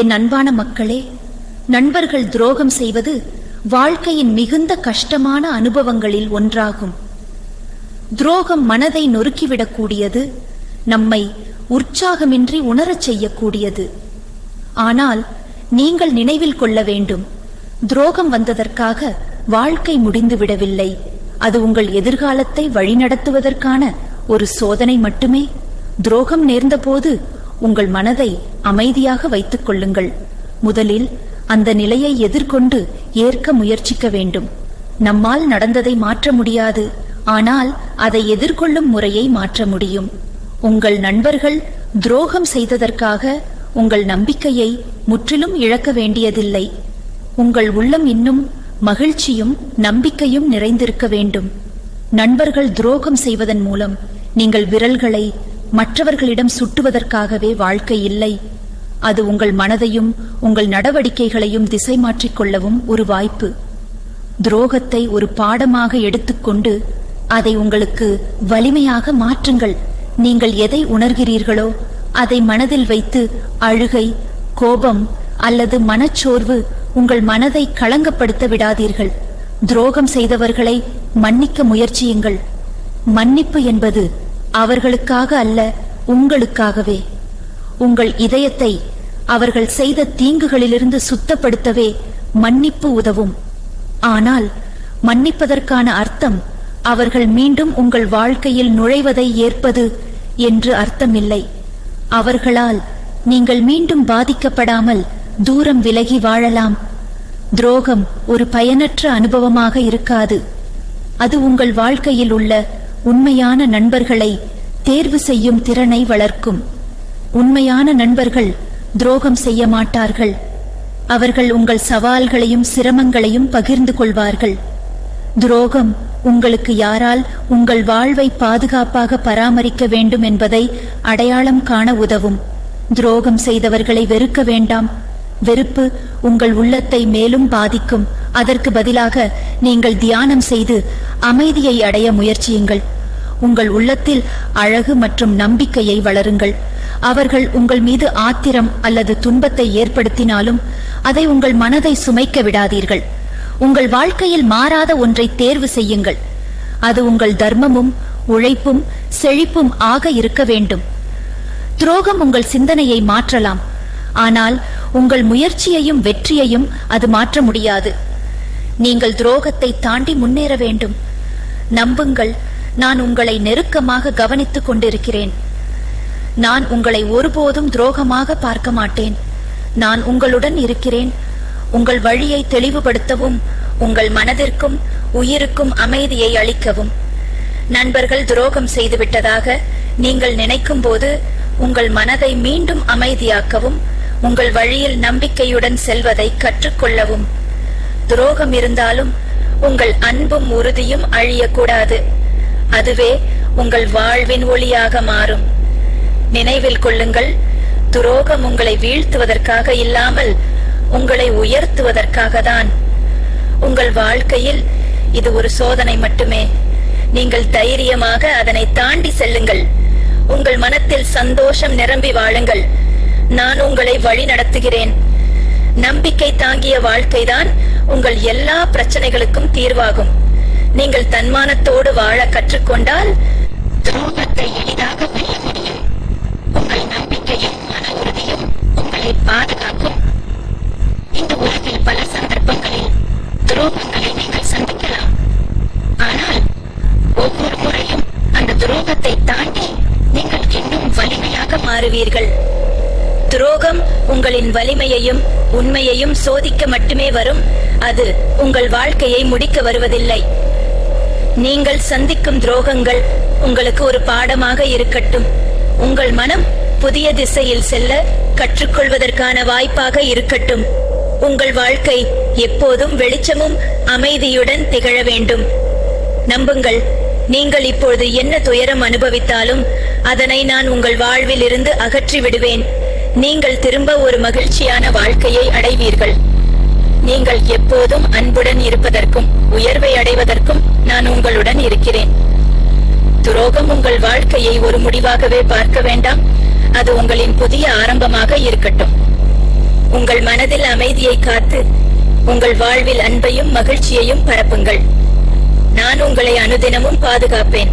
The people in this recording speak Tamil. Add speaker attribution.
Speaker 1: என் அன்பான மக்களே, நண்பர்கள் துரோகம் செய்வது வாழ்க்கையின் மிகுந்த கஷ்டமான அனுபவங்களில் ஒன்றாகும். துரோகம் மனதை நொறுக்கிவிடக்கூடியது, நம்மை உற்சாகமின்றி உணரச் செய்யக்கூடியது. ஆனால் நீங்கள் நினைவில் கொள்ள வேண்டும், துரோகம் வந்ததற்காக வாழ்க்கை முடிந்து விடவில்லை. அது உங்கள் எதிர்காலத்தை வழிநடத்துவதற்கான ஒரு சோதனை மட்டுமே. துரோகம் நேர்ந்தபோது உங்கள் மனதை அமைதியாக வைத்துக் கொள்ளுங்கள். முதலில் அந்த நிலையை எதிர்கொண்டு ஏற்க முயற்சிக்க வேண்டும். நம்மால் நடந்ததை மாற்ற முடியாது, ஆனால் அதை எதிர்கொள்ளும் முறையை மாற்ற முடியும். உங்கள் நண்பர்கள் துரோகம் செய்ததற்காக உங்கள் நம்பிக்கையை முற்றிலும் இழக்க வேண்டியதில்லை. உங்கள் உள்ளம் இன்னும் மகிழ்ச்சியும் நம்பிக்கையும் நிறைந்திருக்க வேண்டும். நண்பர்கள் துரோகம் செய்வதன் மூலம் நீங்கள் விரல்களை மற்றவர்களிடம் சுட்டுவதற்காகவே வாழ்க்கை இல்லை. அது உங்கள் மனதையும் உங்கள் நடவடிக்கைகளையும் திசை மாற்றிக்கொள்ளவும் ஒரு வாய்ப்பு. துரோகத்தை ஒரு பாடமாக எடுத்துக்கொண்டு அதை உங்களுக்கு வலிமையாக மாற்றுங்கள். நீங்கள் எதை உணர்கிறீர்களோ அதை மனதில் வைத்து அழுகை, கோபம் அல்லது மனச்சோர்வு உங்கள் மனதை களங்கப்படுத்த விடாதீர்கள். துரோகம் செய்தவர்களை மன்னிக்க முயற்சியுங்கள். மன்னிப்பு என்பது அவர்களுக்காக அல்ல, உங்களுக்காகவே. உங்கள் இதயத்தை அவர்கள் செய்த தீங்குகளிலிருந்து சுத்தப்படுத்தவே மன்னிப்பு உதவும். ஆனால் மன்னிப்பதற்கான அர்த்தம் அவர்கள் மீண்டும் உங்கள் வாழ்க்கையில் நுழைவதை ஏற்பது என்று அர்த்தமில்லை. அவர்களால் நீங்கள் மீண்டும் பாதிக்கப்படாமல் தூரம் விலகி வாழலாம். துரோகம் ஒரு பயனற்ற அனுபவமாக இருக்காது. அது உங்கள் வாழ்க்கையில் உள்ள உண்மையான நண்பர்களை தேர்வு செய்யும் திறனை வளர்க்கும். உண்மையான நண்பர்கள் துரோகம் செய்ய மாட்டார்கள். அவர்கள் உங்கள் சவால்களையும் சிரமங்களையும் பகிர்ந்து கொள்வார்கள். துரோகம் உங்களுக்கு யாரால் உங்கள் வாழ்வை பாதுகாப்பாக பராமரிக்க வேண்டும் என்பதை அடையாளம் காண உதவும். துரோகம் செய்தவர்களை வெறுக்க வேண்டாம். வெறுப்பு உங்கள் உள்ளத்தை மேலும் பாதிக்கும். அதற்கு பதிலாக நீங்கள் தியானம் செய்து அமைதியை அடைய முயற்சியுங்கள். உங்கள் உள்ளத்தில் அழகு மற்றும் நம்பிக்கையை வளருங்கள். அவர்கள் உங்கள் மீது ஆத்திரம் அல்லது துன்பத்தை ஏற்படுத்தினாலும் அதை உங்கள் மனதை சுமைக்க விடாதீர்கள். உங்கள் வாழ்க்கையில் மாறாத ஒன்றை தேர்வு செய்யுங்கள். அது உங்கள் தர்மமும் உழைப்பும் செழிப்பும் ஆக இருக்க வேண்டும். துரோகம் உங்கள் சிந்தனையை மாற்றலாம், ஆனால் உங்கள் முயற்சியையும் வெற்றியையும் அது மாற்ற முடியாது. நீங்கள் துரோகத்தை தாண்டி முன்னேற வேண்டும். நம்புங்கள், நான் உங்களை நெருக்கமாக கவனித்துக் கொண்டிருக்கிறேன். நான் உங்களை ஒருபோதும் துரோகமாக பார்க்க மாட்டேன். நான் உங்களுடன் இருக்கிறேன். உங்கள் வழியை தெளிவுபடுத்தவும் உங்கள் மனதிற்கும் உயிருக்கும் அமைதியை அளிக்கவும். நண்பர்கள் துரோகம் செய்துவிட்டதாக நீங்கள் நினைக்கும் போது உங்கள் மனதை மீண்டும் அமைதியாக்கவும் உங்கள் வழியில் நம்பிக்கையுடன் செல்வதை கற்றுக்கொள்ளவும். துரோகம் இருந்தாலும் உங்கள் அன்பும் உறுதியும் அழியக்கூடாது. அதுவே உங்கள் வாழ்வின் ஒளியாக மாறும். நினைவில் கொள்ளுங்கள், துரோகம் உங்களை வீழ்த்துவதற்காக இல்லாமல் உங்களை உயர்த்துவதற்காக தான். உங்கள் வாழ்க்கையில் இது ஒரு சோதனை மட்டுமே. நீங்கள் தைரியமாக அதனை தாண்டி செல்லுங்கள். உங்கள் மனத்தில் சந்தோஷம் நிரம்பி வாழுங்கள். நான் உங்களை வழி நடத்துகிறேன். நம்பிக்கை தாங்கிய வாழ்க்கைதான் உங்கள் எல்லா பிரச்சனைகளுக்கும் தீர்வாகும். நீங்கள் தன்மானத்தோடு வாழ கற்றுக்கொண்டால் துரோகத்தை எளிதாக வெல்ல முடியும். உங்கள் நம்பிக்கையும் மன உறுதியும் உங்களை பாதுகாக்கும். இந்த உலகில் பல சந்தர்ப்பங்களில் துரோகங்களை நீங்கள் சந்திக்கலாம். ஆனால் ஒவ்வொரு முறையும் அந்த துரோகத்தை தாண்டி நீங்கள் இன்னும் வலிமையாக மாறுவீர்கள். துரோகம் உங்களின் வலிமையையும் உண்மையையும் சோதிக்க மட்டுமே வரும். அது உங்கள் வாழ்க்கையை முடிக்க வருவதில்லை. நீங்கள் சந்திக்கும் துரோகங்கள் உங்களுக்கு ஒரு பாடமாக இருக்கட்டும். உங்கள் மனம் புதிய திசையில் செல்ல கற்றுக்கொள்வதற்கான வாய்ப்பாக இருக்கட்டும். உங்கள் வாழ்க்கை எப்போதும் வெளிச்சமும் அமைதியுடன் திகழ வேண்டும். நம்புங்கள், நீங்கள் இப்பொழுது என்ன துயரம் அனுபவித்தாலும் அதனை நான் உங்கள் வாழ்வில் இருந்து அகற்றி விடுவேன். நீங்கள் திரும்ப ஒரு மகிழ்ச்சியான வாழ்க்கையை அடைவீர்கள். நீங்கள் எப்போதும் அன்புடன் இருப்பதற்கும் உயர்வை அடைவதற்கும் நான் உங்களுடன் இருக்கிறேன். துரோகம் உங்கள் வாழ்க்கையை ஒரு முடிவாகவே பார்க்க வேண்டாம். அது உங்களின் புதிய ஆரம்பமாக இருக்கட்டும்.
Speaker 2: உங்கள் மனதில் அமைதியை காத்து உங்கள் வாழ்வில் அன்பையும் மகிழ்ச்சியையும் பரப்புங்கள். நான் உங்களை அனுதினமும் பாதுகாப்பேன்.